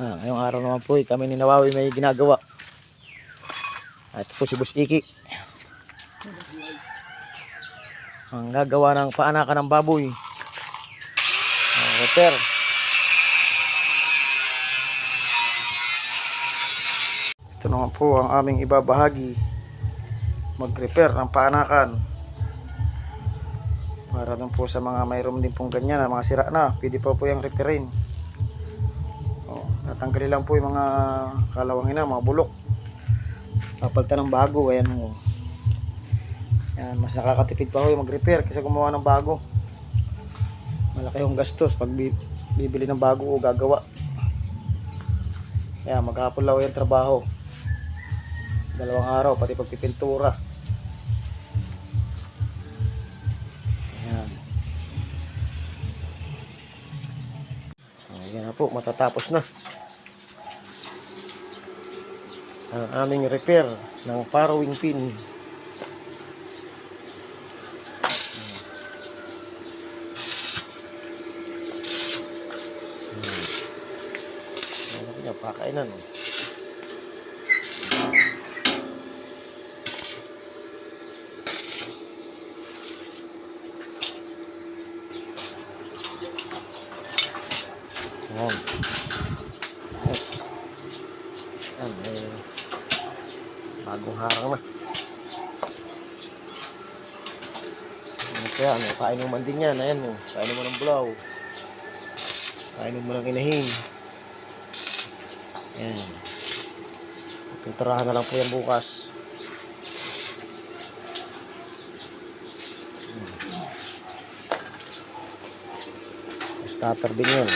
Ngayong araw naman po kami ni Nawawi may ginagawa. At ito po si Boss Iki. Ang gagawa ng paanakan ng baboy. Repair. Ito naman po ang aming ibabahagi. Mag-repair ng paanakan. Para din po sa mga mayroon din pong ganyan na mga sira na, pwede po yung repairin. Tatanggalin lang po yung mga kalawangin na, mga bulok. Papalitan ng bago. Ayan mo. Yan, mas nakakatipid pa ho yung mag-repair kaysa gumawa ng bago. Malaki yung gastos pag bibili ng bago o gagawa. Kaya maghapon lang yung trabaho. 2 araw pati pagpipintura. Ayan. Ayan na po, matatapos na ang aming repair ng farrowing pin. Ano pakainan. Ayan. Yes. Ayan. Bagong harang na. Kaya kainin mo man din yan. Ayan mo. Kainin mo ng bulaw. Kainin mo ng inahin. Ayan. Pinturahan na lang po yan bukas. Starter din yan.